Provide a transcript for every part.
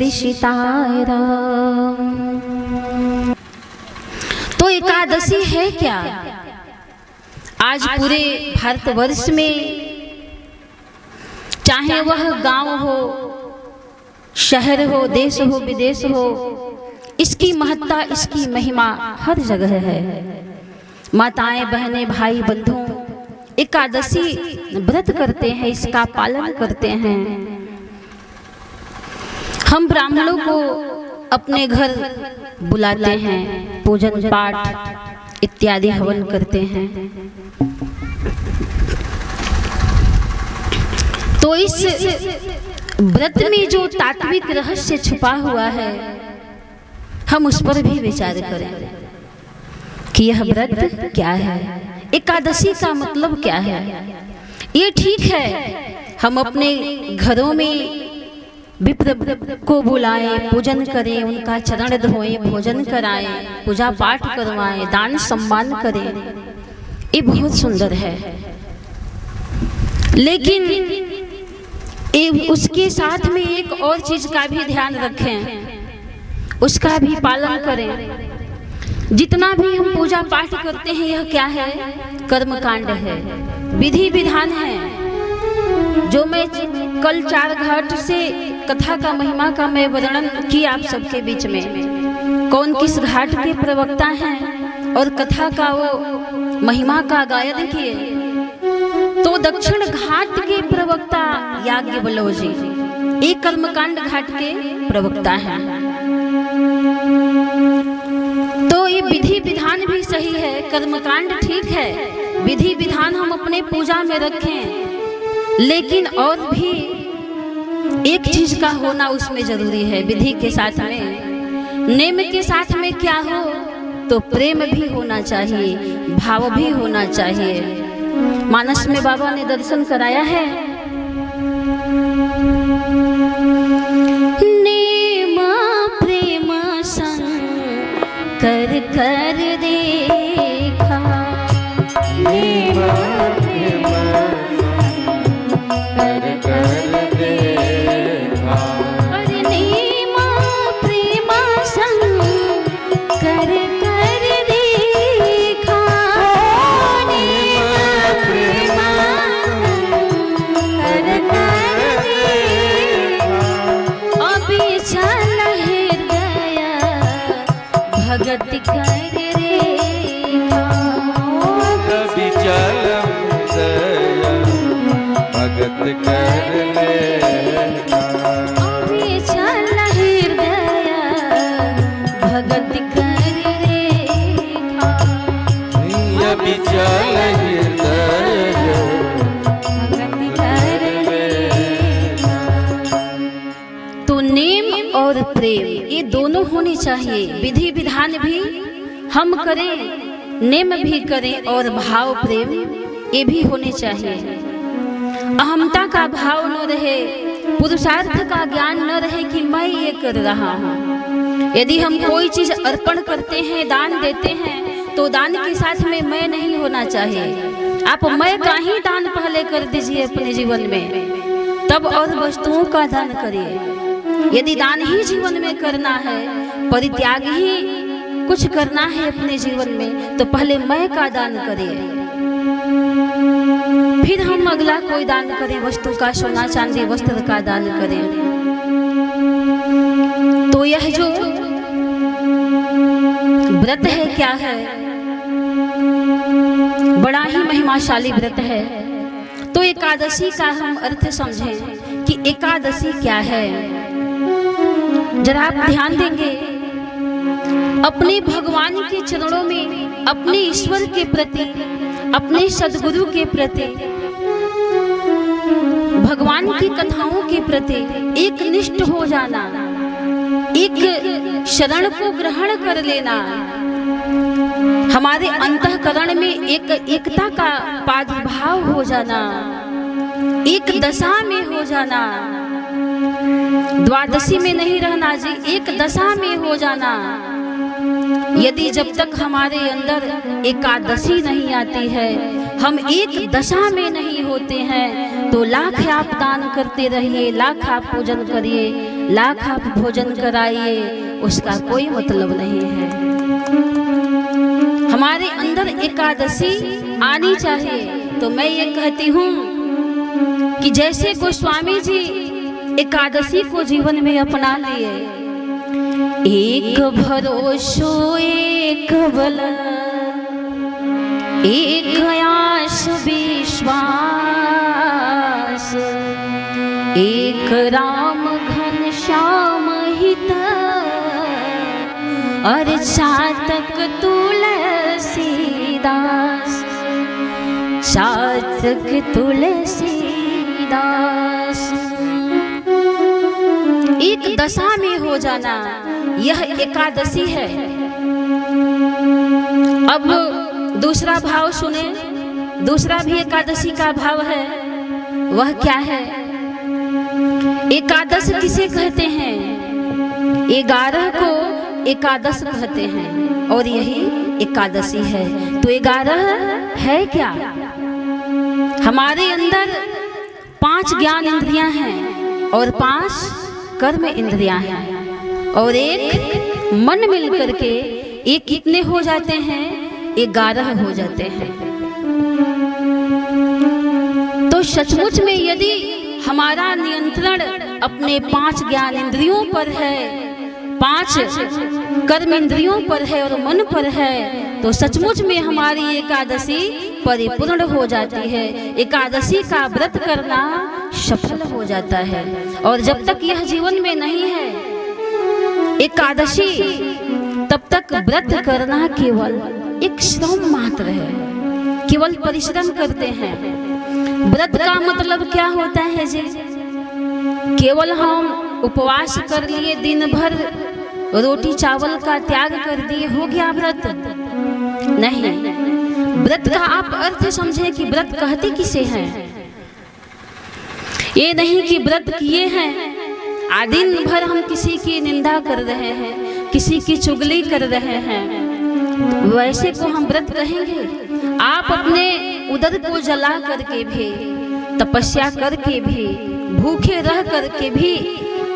श्री सीताराम। तो एकादशी है क्या? आज पूरे भारतवर्ष में, चाहे वह गांव हो, शहर हो, देश हो, विदेश हो, इसकी महत्ता, इसकी महिमा हर जगह है। माताएं, बहनें, भाई, बंधु एकादशी व्रत करते हैं, इसका पालन करते हैं। हम ब्राह्मणों को अपने घर बुलाते हैं, पूजन पाठ इत्यादि हवन करते हैं। तो इस व्रत में जो तात्विक रहस्य छुपा हुआ है, हम उस पर भी विचार करें कि यह व्रत क्या है, एकादशी का मतलब क्या है। ये ठीक है, हम अपने घरों में विप्र को बुलाएं, पूजन करें, उनका चरण धोएं, भोजन कराएं, पूजा पाठ करवाएं, दान सम्मान करें, ये बहुत सुंदर है। लेकिन उसके साथ में एक और चीज का भी ध्यान रखें, उसका भी पालन करें। जितना भी हम पूजा पाठ करते हैं, यह क्या है? कर्मकांड है, विधि विधान है। जो मैं कल 4 घाट से कथा का महिमा का मैं वर्णन किया आप सबके बीच में, कौन किस घाट के प्रवक्ता हैं और कथा का वो महिमा का गायन किए, तो दक्षिण घाट के प्रवक्ता याज्ञवल्क्य जी एक कर्मकांड घाट के प्रवक्ता हैं। तो ये विधि विधान भी सही है, कर्मकांड ठीक है, विधि विधान हम अपने पूजा में रखें, लेकिन और भी एक चीज का होना उसमें जरूरी है। विधि के साथ में, नेम के साथ में क्या हो, तो प्रेम भी होना चाहिए, भाव भी होना चाहिए। मानस में बाबा ने दर्शन कराया है, नेम प्रेम संग कर कर देखा, नेम प्रेम कर कर देखा, अरे नेम प्रेम संग कर कर देखा, नेम प्रेम कर कर देखा, अभी चल हृदय भगत कर रेखा, कभी चलम दया भगत कर लेना, अभी चल हृदय भगत कर रेखा, अभी चल हृदय भगत कर रेखा। तो नेम और प्रेम ये दोनों होने चाहिए। विधि विधान भी हम करें, नेम भी करें, और भाव प्रेम ये भी होने चाहिए। अहमता का भाव न रहे, पुरुषार्थ का ज्ञान न रहे कि मैं ये कर रहा हूँ। यदि हम कोई चीज अर्पण करते हैं, दान देते हैं, तो दान के साथ में मैं नहीं होना चाहिए। आप मैं का ही दान पहले कर दीजिए अपने जीवन में, तब और वस्तुओं का दान करिए। यदि दान ही जीवन में करना है, परित्याग ही कुछ करना है अपने जीवन में, तो पहले मैं का दान करिए, फिर हम अगला कोई दान करें, वस्तु का, सोना चांदी वस्त्र का दान करें। तो यह जो व्रत है क्या है? बड़ा ही महिमाशाली व्रत है। तो एकादशी का हम अर्थ समझें कि एकादशी क्या है। जरा आप ध्यान देंगे, अपने भगवान के चरणों में, अपने ईश्वर के प्रति, अपने सदगुरु के प्रति, भगवान की कथाओं के प्रति एक निष्ठ हो जाना, एक शरण को ग्रहण कर लेना, हमारे अंतःकरण में एक एकता का प्रादुर्भाव हो जाना, एक दशा में हो जाना, द्वादशी में नहीं रहना जी, एक दशा में हो जाना। यदि जब तक हमारे अंदर एकादशी नहीं आती है, हम एक दशा में नहीं होते हैं, तो लाख आप दान करते रहिए, लाख आप पूजन करिए, लाख आप भोजन कराइए, उसका कोई मतलब नहीं है। हमारे अंदर एकादशी आनी चाहिए। तो मैं ये कहती हूँ कि जैसे गोस्वामी जी एकादशी को जीवन में अपना लिए, एक भरोसो एक बल एक आस विश्वास, एक राम घन श्याम हित और चातक तुलसीदास, चातक तुलसीदास। एक दशा में हो जाना यह एकादशी है। अब दूसरा भाव सुने, दूसरा भी एकादशी का भाव है। वह क्या है? एकादश किसे कहते हैं? 11 को एकादश कहते हैं और यही एकादशी है। तो 11 है क्या? हमारे अंदर 5 ज्ञान इंद्रियां हैं और 5 कर्म इंद्रियां हैं और एक मन मिलकर के ये कितने हो जाते हैं? 11 हो जाते हैं। तो सचमुच में यदि हमारा नियंत्रण अपने 5 ज्ञान इंद्रियों पर है, 5 कर्म इंद्रियों पर है और मन पर है, तो सचमुच में हमारी एकादशी परिपूर्ण हो जाती है। एकादशी का व्रत करना सफल हो जाता है। और जब तक यह जीवन में नहीं है एकादशी, तब तक व्रत करना केवल एक श्रम मात्र है, केवल परिश्रम करते हैं। व्रत का मतलब क्या होता है जी? केवल हम उपवास कर लिए, दिन भर रोटी चावल का त्याग कर दिए, हो गया व्रत? नहीं। व्रत का आप अर्थ समझे कि व्रत कहते किसे हैं। ये नहीं कि व्रत किए हैं दिन भर हम किसी की निंदा कर रहे हैं, किसी की चुगली कर रहे हैं, वैसे को हम व्रत कहेंगे? आप अपने उदर को जला करके भी, तपस्या करके भी, भूखे रह करके भी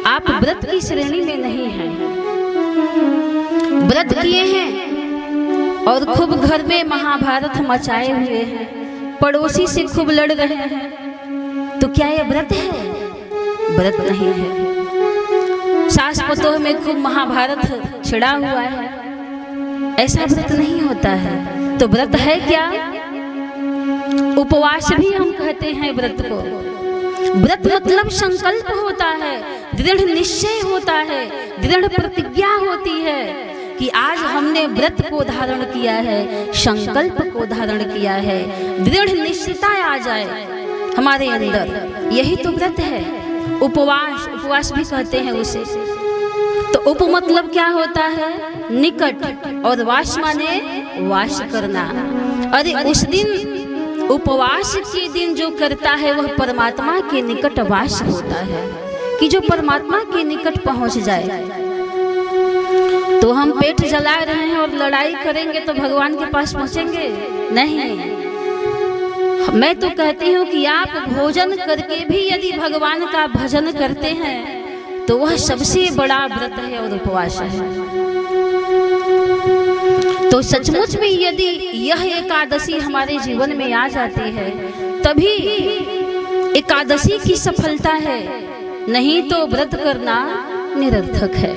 आप व्रत की श्रेणी में नहीं हैं। व्रत किए हैं और खूब घर में महाभारत मचाए हुए हैं, पड़ोसी से खूब लड़ रहे हैं, तो क्या ये व्रत है? व्रत नहीं है। सास पतोह में खूब महाभारत छिड़ा हुआ है, ऐसा व्रत नहीं होता है। तो व्रत है क्या? उपवास भी हम कहते हैं व्रत को। व्रत मतलब संकल्प होता है, दृढ़ निश्चय होता है, दृढ़ प्रतिज्ञा होती है कि आज हमने व्रत को धारण किया है, संकल्प को धारण किया है, दृढ़ निश्चयता आ जाए हमारे अंदर, यही तो व्रत है। उपवास, उपवास भी कहते हैं उसे। तो उप मतलब क्या होता है? निकट, और वास माने वास करना। अरे उस दिन उपवास के दिन जो करता है वह परमात्मा के निकट वास होता है, कि जो परमात्मा के निकट पहुंच जाए। तो हम पेट जला रहे हैं और लड़ाई करेंगे तो भगवान के पास पहुंचेंगे? नहीं। मैं तो कहती हूँ कि आप भोजन करके भी यदि भगवान का भजन करते हैं तो वह सबसे बड़ा व्रत है और उपवास है। तो सचमुच में यदि यह एकादशी हमारे जीवन में आ जाती है तभी एकादशी की सफलता है, नहीं तो व्रत करना निरर्थक है,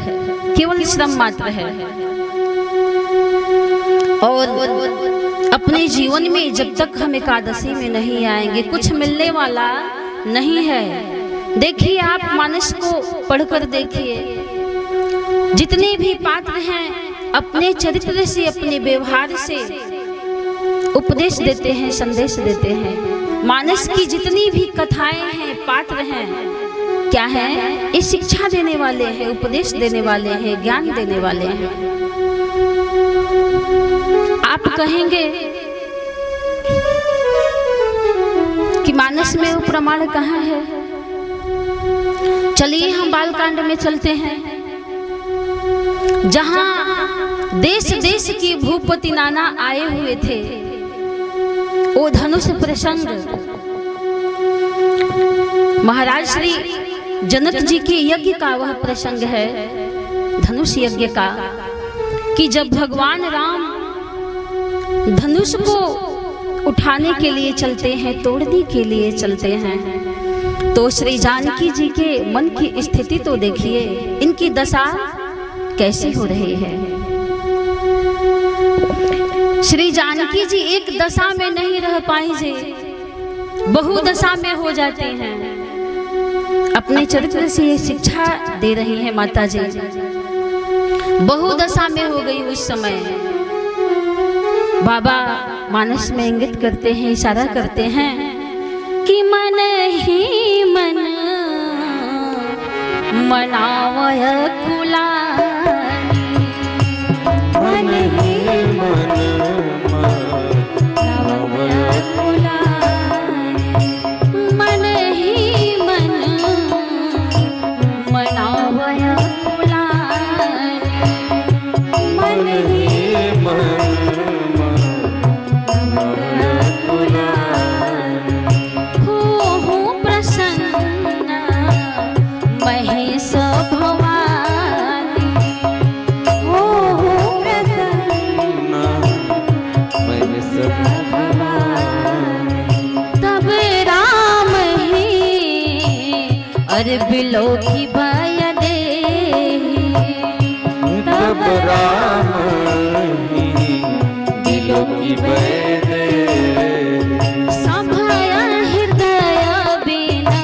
केवल श्रम मात्र है। और अपने जीवन में जब तक हम एकादशी में नहीं आएंगे कुछ मिलने वाला नहीं है। देखिए, आप मानस को पढ़कर देखिए, जितने भी पात्र हैं अपने चरित्र से, अपने व्यवहार से उपदेश देते हैं, संदेश देते हैं। मानस की जितनी भी कथाएं हैं, पात्र हैं, क्या है? ये शिक्षा देने वाले हैं, उपदेश देने वाले हैं, ज्ञान देने वाले हैं। आप कहेंगे कि मानस में वो प्रमाण कहाँ है? चलिए हम बालकांड में चलते हैं, जहां देश देश की भूपति नाना आए हुए थे। वो धनुष प्रसंग महाराज श्री जनक जी के यज्ञ का वह प्रसंग है, धनुष यज्ञ का, कि जब भगवान राम धनुष को उठाने के लिए चलते हैं, तोड़ने के लिए चलते हैं, तो श्री जानकी जी के मन की स्थिति तो देखिए, इनकी दशा कैसी हो रही है। श्री जानकी जी एक दशा में नहीं रह पाई जी, बहुदशा में हो जाते हैं। अपने चरित्र से ये शिक्षा दे रही है माता जी, बहुदशा में हो गई उस समय। बाबा मानस में इंगित करते हैं, इशारा करते हैं कि मन ही मन मनावय कुलानी, मन ही मन मनावय कुलानी, मन ही मन मनावय कुलानी, मन ही मन अरे बिलो की भय दे, तब राम ही बिलो की भय दे, सभय हृदय बिना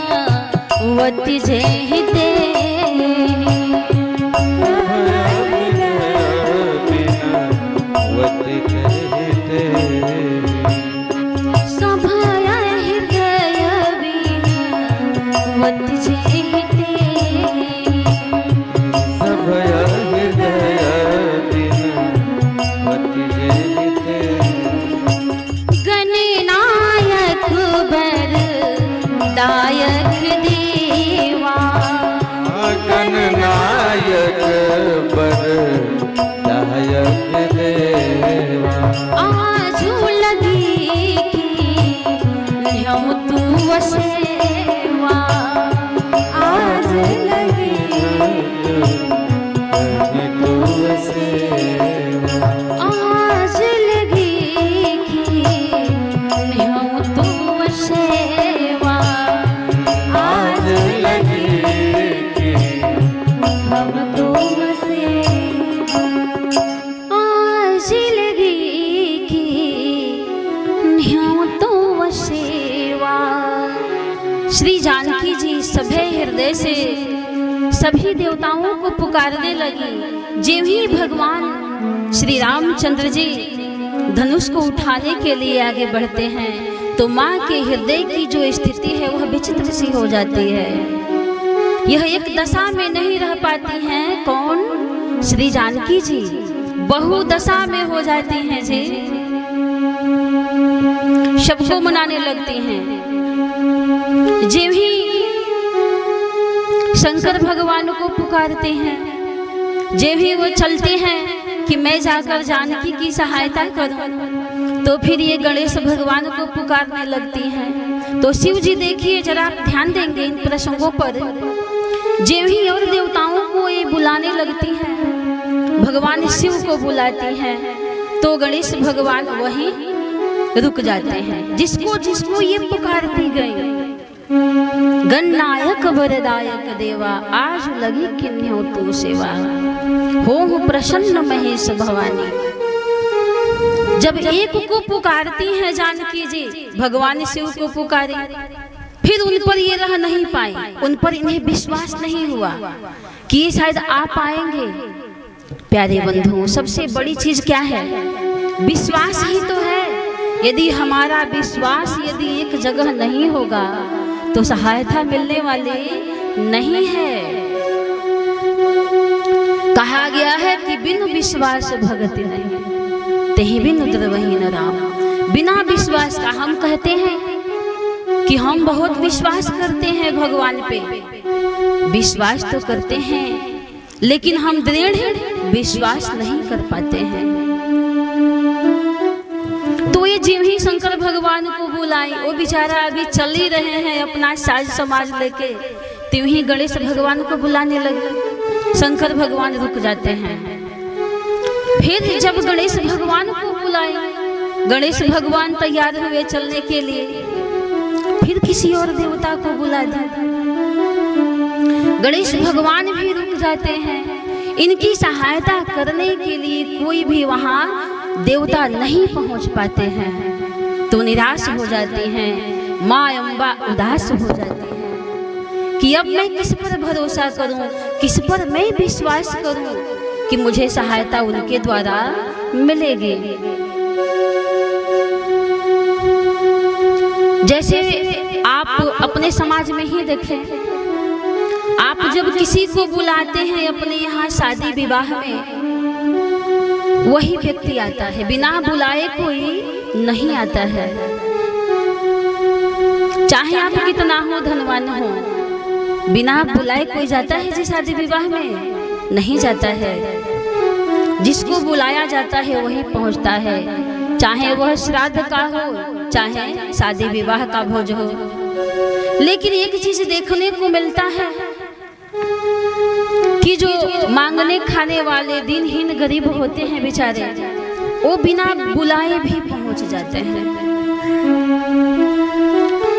वति जेहि दे, सभय हृदय बिना वति जेहि दे, सभय हृदय बिना वति जेहि दे, गणनायक बर दायक देवा, गणनायक बर दायक देवा, आजू लगी कि हम तू सेवा, आज लगी तू सेवा, आज लगी कि हम तू सेवा, आज लगी कि हम तू सेवा, आज लगी कि हम तू सेवा। श्री जानकी जी सभे हृदय से सभी देवताओं को पुकारने लगी। ज्यों ही भगवान श्री रामचंद्र जी धनुष को उठाने के लिए आगे बढ़ते हैं तो माँ के हृदय की जो स्थिति है वह विचित्र सी हो जाती है। यह एक दशा में नहीं रह पाती हैं। कौन? श्री जानकी जी बहुदशा में हो जाती हैं जी, सबको मनाने लगती हैं। ज्यों ही शंकर भगवान को पुकारते हैं, ज्यों ही वो चलते हैं कि मैं जाकर जानकी की सहायता करूं, तो फिर ये गणेश भगवान को पुकारने लगती हैं। तो शिव जी देखिए, जरा आप ध्यान देंगे इन प्रसंगों पर, ज्यों ही और देवताओं को ये बुलाने लगती हैं, भगवान शिव को बुलाती हैं, तो गणेश भगवान वहीं रुक जाते हैं। जिसको जिसको ये पुकारती गई, गणनायक वरदायक देवा, आज लगी किन्हीं तू सेवा, हो प्रसन्न महेश भवानी। जब एक को पुकारती हैं जानकी जी, भगवान शिव को पुकारी, फिर उन पर ये रह नहीं पाई, उन पर इन्हें विश्वास नहीं हुआ कि ये शायद आ पाएंगे। प्यारे बंधुओं, सबसे बड़ी चीज क्या है? विश्वास ही तो है। यदि हमारा विश्वास यदि एक जगह नहीं होगा तो सहायता मिलने वाली नहीं है। कहा गया है कि बिनु विश्वास भगति नहीं, तेहि बिनु द्रवहि न राम। बिना विश्वास का हम कहते हैं कि हम बहुत विश्वास करते हैं भगवान पे, विश्वास तो करते हैं, लेकिन हम दृढ़ विश्वास नहीं कर पाते हैं। तो ये जीव ही शंकर भगवान को बुलाए, वो बेचारा अभी चल ही रहे हैं अपना साज समाज लेके, त्यों ही गणेश भगवान को बुलाने लगे। शंकर भगवान रुक जाते हैं। फिर जब गणेश भगवान को बुलाए, गणेश भगवान तैयार हुए चलने के लिए, फिर किसी और देवता को बुला दिया। गणेश भगवान भी रुक जाते हैं। इनकी सहायता करने के लिए कोई भी वहां देवता नहीं पहुंच पाते हैं, तो निराश हो जाती हैं। माँ अम्बा उदास हो जाती हैं कि अब मैं किस पर भरोसा करूं, किस पर मैं विश्वास करूं कि मुझे सहायता उनके द्वारा मिलेगी। जैसे आप अपने समाज में ही देखें, आप जब किसी को बुलाते हैं अपने यहाँ शादी विवाह में, वही व्यक्ति आता है, बिना बुलाए कोई नहीं आता है। चाहे आप कितना हो धनवान हो, बिना बुलाए कोई जाता है जी शादी विवाह में? नहीं जाता है। जिसको बुलाया जाता है वही पहुंचता है, चाहे वह श्राद्ध का हो, चाहे शादी विवाह का भोज हो। लेकिन एक चीज देखने को मिलता है कि जो मांगने खाने वाले दिनहीन गरीब होते हैं बेचारे, वो बिना बुलाए भी पहुंच जाते हैं।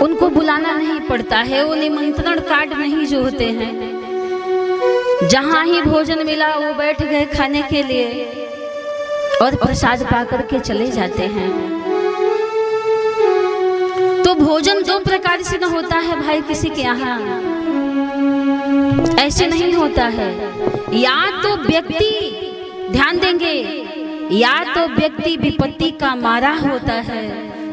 उनको बुलाना नहीं पड़ता है, वो निमंत्रण कार्ड नहीं जो होते हैं, जहां ही भोजन मिला वो बैठ गए खाने के लिए और प्रसाद पाकर के चले जाते हैं। तो भोजन दो प्रकार से न होता है भाई किसी के यहाँ, ऐसे नहीं होता है। या तो व्यक्ति, ध्यान देंगे, या तो व्यक्ति विपत्ति का मारा होता है,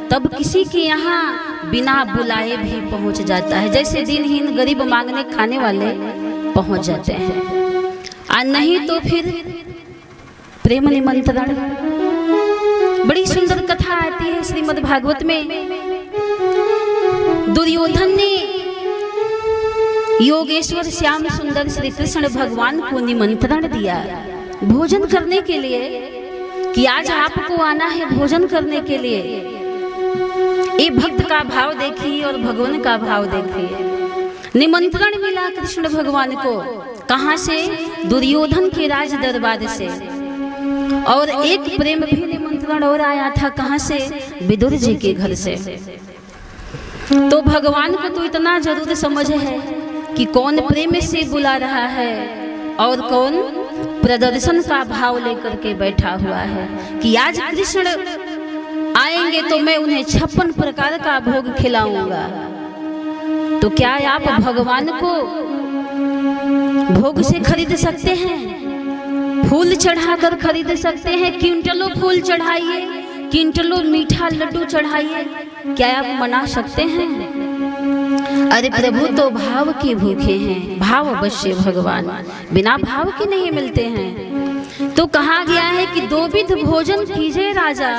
तब किसी के यहाँ बिना बुलाए भी पहुंच जाता है। जैसे दिनहीन गरीब मांगने खाने वाले पहुंच जाते हैं, और नहीं तो फिर प्रेम निमंत्रण। बड़ी सुंदर कथा आती है श्रीमद् भागवत में। दुर्योधन ने योगेश्वर श्याम सुंदर श्री कृष्ण भगवान को निमंत्रण दिया भोजन करने के लिए, कि आज आपको आना है भोजन करने के लिए। ये भक्त का भाव देखिए और भगवान का भाव देखिए। निमंत्रण मिला कृष्ण भगवान को, कहां से? दुर्योधन के राज दरबार से। और एक प्रेम भी निमंत्रण और आया था, कहां से? विदुर जी के घर से। तो भगवान को तो इतना जरूर समझ है कि कौन प्रेम से बुला रहा है और कौन प्रदर्शन का भाव लेकर के बैठा हुआ है, कि आज कृष्ण आएंगे तो मैं उन्हें 56 प्रकार का भोग खिलाऊंगा। तो क्या आप भगवान को भोग से खरीद सकते हैं? फूल चढ़ाकर खरीद सकते हैं? क्विंटलों फूल चढ़ाइए, क्विंटलों मीठा लड्डू चढ़ाइए, क्या आप मना सकते हैं? अरे प्रभु तो भाव के भूखे हैं, भाव अवश्य भगवान बिना भाव के नहीं मिलते हैं। तो कहा गया है कि दो विध भोजन कीजिए राजा,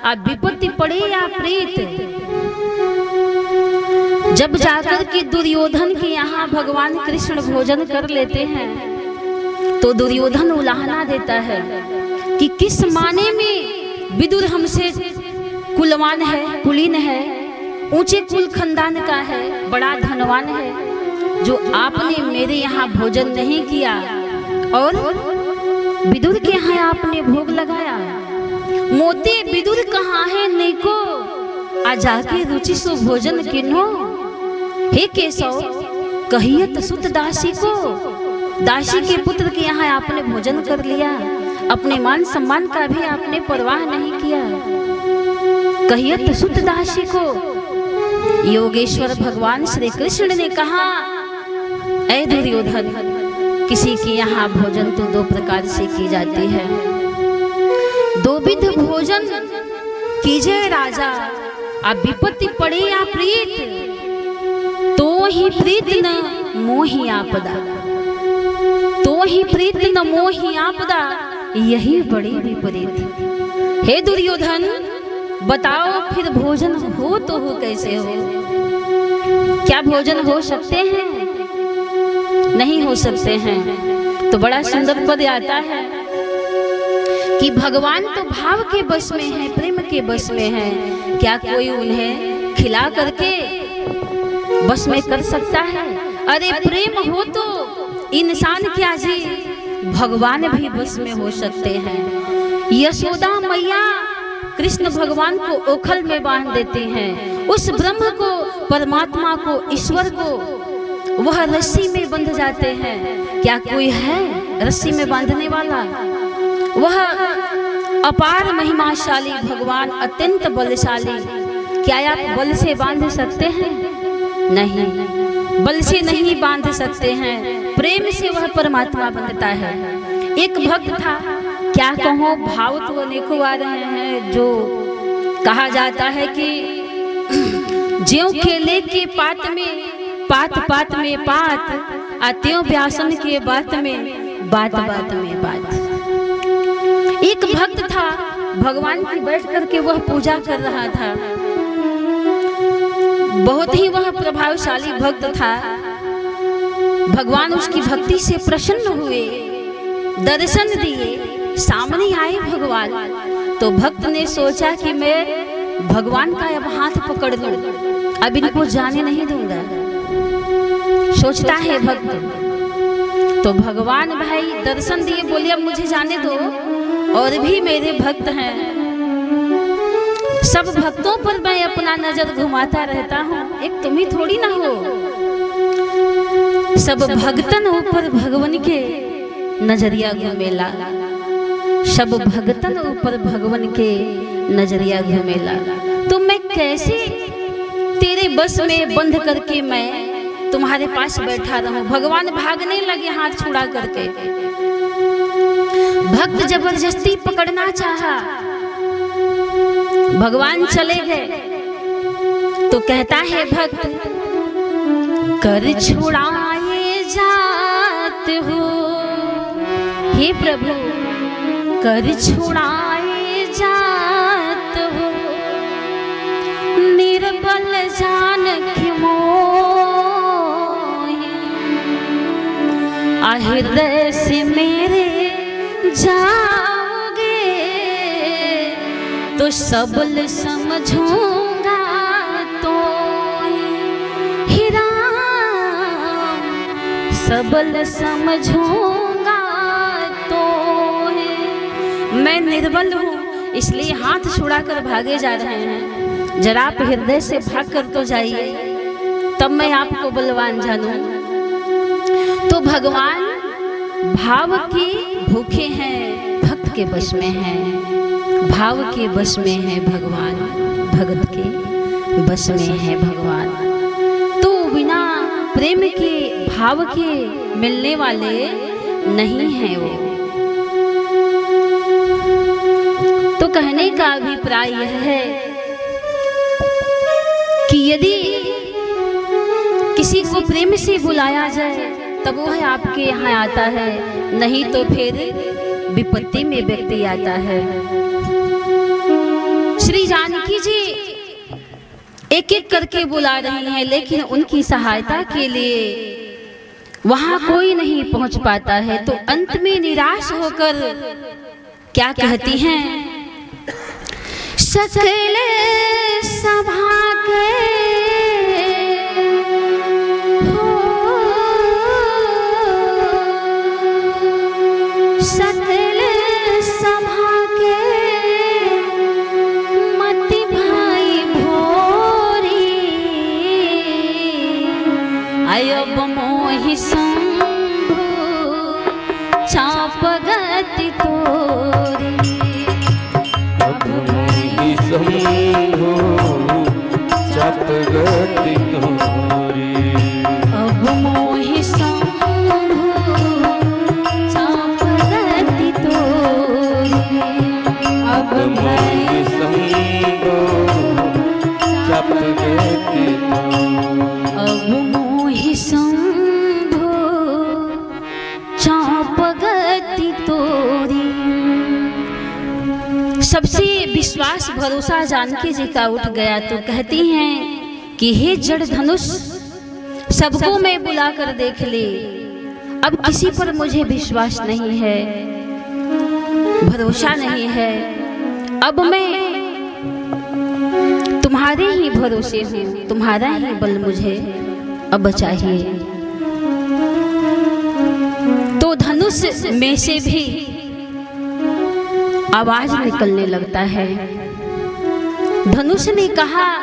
अब विपत्ति पड़े या प्रीत। जब जाकर के दुर्योधन के यहाँ भगवान कृष्ण भोजन कर लेते हैं, तो दुर्योधन उलाहना देता है कि किस माने में विदुर हमसे कुलवान है, कुलीन है, ऊंचे कुल खानदान का है, बड़ा धनवान है, जो आपने मेरे यहाँ भोजन नहीं किया और विदुर के यहाँ आपने भोग लगाया। मोते विदुर कहाँ है नेको, आ जाके रुचि सो भोजन किन्हो। हे केशव कहियत सुत दासी को, दासी के पुत्र के यहाँ आपने भोजन कर लिया, अपने मान सम्मान का भी आपने परवाह नहीं किया। कहियत सुत दासी को। योगेश्वर भगवान श्री कृष्ण ने कहा, ऐ दुर्योधन, किसी के यहाँ भोजन तो दो प्रकार से की जाती है। दो विध भोजन कीजिए राजा, अब विपत्ति पड़े या प्रीत, तो ही प्रीत न मोहि आपदा, तो ही प्रीत न मोहि आपदा, यही बड़ी विपरीत। हे दुर्योधन, बताओ फिर भोजन हो तो हो कैसे हो? क्या भोजन हो सकते हैं? नहीं हो सकते हैं। तो बड़ा सुंदर पद आता है कि भगवान तो भाव के बस में है, प्रेम के बस में है। क्या कोई उन्हें खिला करके बस में कर सकता है? अरे प्रेम हो तो इंसान क्या जी, भगवान भी बस में हो सकते हैं। यशोदा मैया कृष्ण भगवान को ओखल में बांध देते हैं। उस ब्रह्म को, परमात्मा को, ईश्वर को वह रस्सी में बंध जाते हैं। क्या कोई है रस्सी में बांधने वाला? वह अपार महिमाशाली भगवान, अत्यंत बलशाली। क्या आप बल से बांध सकते हैं? नहीं, बल से नहीं बांध सकते हैं। प्रेम से वह परमात्मा बनता है। एक भक्त था, क्या कहो, भाव तो अनेकों आ रहे हैं। जो कहा जाता है कि ज्यों केले के पात में पात पात में पात, आत्यों व्यासन के बात में बात बात में बात। एक भक्त था, भगवान की बैठ करके वह पूजा कर रहा था। बहुत ही वह प्रभावशाली भक्त था। भगवान उसकी भक्ति से प्रसन्न हुए, दर्शन दिए, सामने आए भगवान। तो भक्त ने सोचा कि मैं भगवान का अब हाथ पकड़ लूं, अब इनको जाने नहीं दूंगा, सोचता है भक्त। तो भगवान भाई दर्शन दिए, बोले अब मुझे जाने दो, और भी मेरे भक्त हैं। सब भक्तों पर मैं अपना नजर घुमाता रहता हूँ, एक तुम ही थोड़ी ना हो। सब भगतन ऊपर भगवान के नजरिया घुमेला, सब भगतन ऊपर भगवान के नजरिया घुमेला। तो मैं कैसे तेरे बस में बंध करके मैं तुम्हारे पास बैठा रहूं? भगवान भागने लगे हाथ छुड़ा करके। भक्त जबरदस्ती पकड़ना चाहा, भगवान चले गए। तो कहता है भक्त, कर छुड़ाए जात हो, हे प्रभु कर छुड़ाए जात हो, निर्बल जान के मोहि, हृदय से मेरे जाओगे तो सबल समझूंगा तो ही राम, सबल समझूंगा तो ही। मैं निर्बल हूँ, इसलिए हाथ छुड़ाकर भागे जा रहे हैं। जरा आप हृदय से भाग कर तो जाइए, तब मैं आपको बलवान जानूं। तो भगवान भाव के भूखे हैं, भक्त के बस में हैं। भाव के बस में है भगवान, भगत के बस में है भगवान। तो बिना प्रेम के, भाव के मिलने वाले नहीं हैं वो। तो कहने का अभिप्राय यह है कि यदि किसी को प्रेम से बुलाया जाए तब वह आपके यहाँ आता है, नहीं तो फिर विपत्ति में व्यक्ति आता है। श्री जानकी जी एक एक करके बुला रही हैं, लेकिन उनकी सहायता के लिए वहां कोई नहीं पहुंच पाता है। तो अंत में निराश होकर क्या कहती हैं, सकल सभा के सकल सभा के मति भाई भोरी, अयब मोहि शंभु चाप गति तोरी, अब मोहि शंभु चाप गति तोरी, अब मोहि शंभु चाप गति तोरी, अब मोहि शंभु चाप गति तोरी, अब मोहि शंभु चाप गति तोरी। सबसे विश्वास भरोसा जानकी जी का उठ गया। तो कहती हैं कि हे जड़ धनुष, सबको मैं बुला कर देख ली, अब किसी पर मुझे विश्वास नहीं है। भरोसा नहीं है। अब मैं तुम्हारे ही भरोसे हूँ, तुम्हारा ही बल मुझे अब चाहिए। तो धनुष में से भी आवाज निकलने लगता है। धनुष ने कहा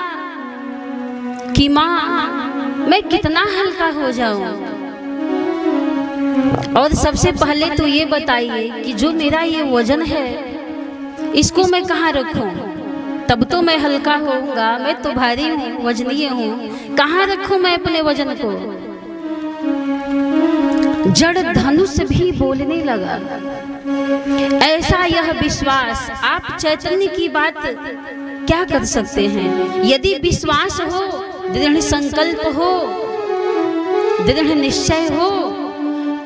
कि माँ मैं कितना हल्का हो जाऊं, और सबसे पहले तो ये बताइए कि जो मेरा ये वजन है इसको मैं कहाँ रखूं, तब तो मैं हल्का होऊंगा। मैं तो भारी हूँ, वजनीय हूँ, कहाँ रखूं मैं अपने वजन को। जड़ धनुष भी बोलने लगा। ऐसा यह विश्वास, आप चैतन्य की बात क्या कर सकते हैं। यदि विश्वास हो, दृढ़ संकल्प हो, दृढ़ निश्चय हो,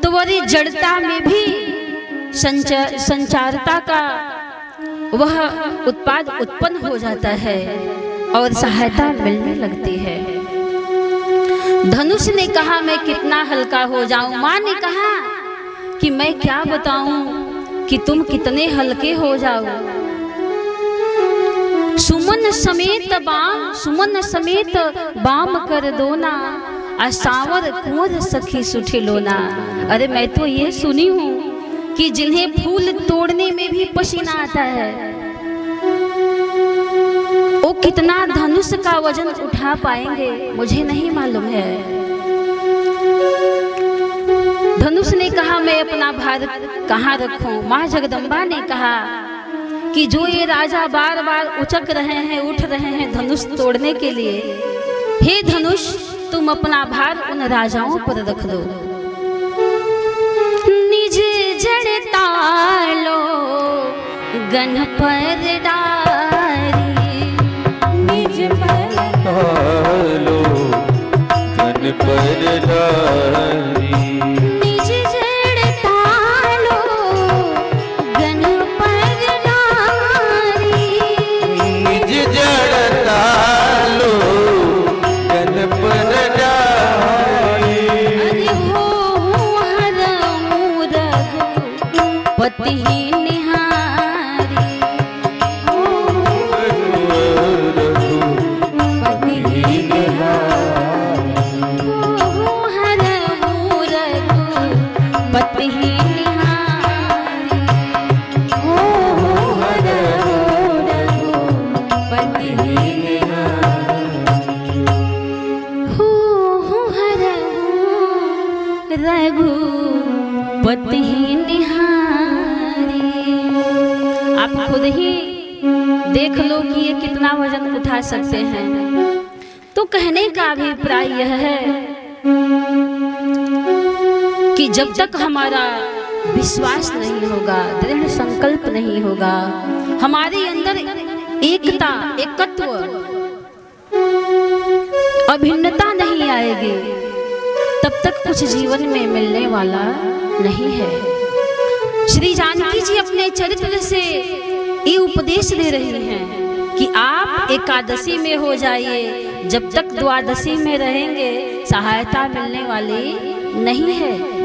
तो वही जड़ता में भी संचारता का वह उत्पाद उत्पन्न हो जाता है और सहायता मिलने लगती है। धनुष ने कहा मैं कितना हल्का हो जाऊं। माँ ने कहा कि मैं क्या बताऊं कि तुम कितने हल्के हो जाओ। सुमन समेत बाम कर दो ना, असावर कुंवर सखी सुठी लोना। अरे मैं तो ये सुनी हूँ कि जिन्हें फूल तोड़ने में भी पसीना आता है, वो कितना धनुष का वजन उठा पाएंगे मुझे नहीं मालूम है। धनुष ने कहा मैं अपना भार कहाँ रखूं। माँ जगदम्बा ने कहा कि जो ये राजा बार बार उचक रहे हैं, उठ रहे हैं धनुष तोड़ने के लिए, हे धनुष तुम अपना भार उन राजाओं पर रख दो। निज जड़ तालो गन पर डारी, निज तालो गन पर डारी, निज जड़ तालो गन पर डारी, निज जड़ तालो गन पर डारी। अरे हो हर पति निहारी, पति निहारी, हर पति निहारी, हर पति रघुपति निहारी। आप खुद ही देख लो कि ये कितना वजन उठा सकते हैं। तो कहने का अभिप्राय यह है कि जब तक हमारा विश्वास नहीं होगा, दृढ़ संकल्प नहीं होगा, हमारे अंदर एकता, एकत्व, अभिन्नता नहीं आएगी, तब तक कुछ जीवन में मिलने वाला नहीं है। श्री जानकी जी अपने चरित्र से ये उपदेश दे रही हैं कि आप एकादशी में हो जाइए, जब तक द्वादशी में रहेंगे सहायता मिलने वाली नहीं है।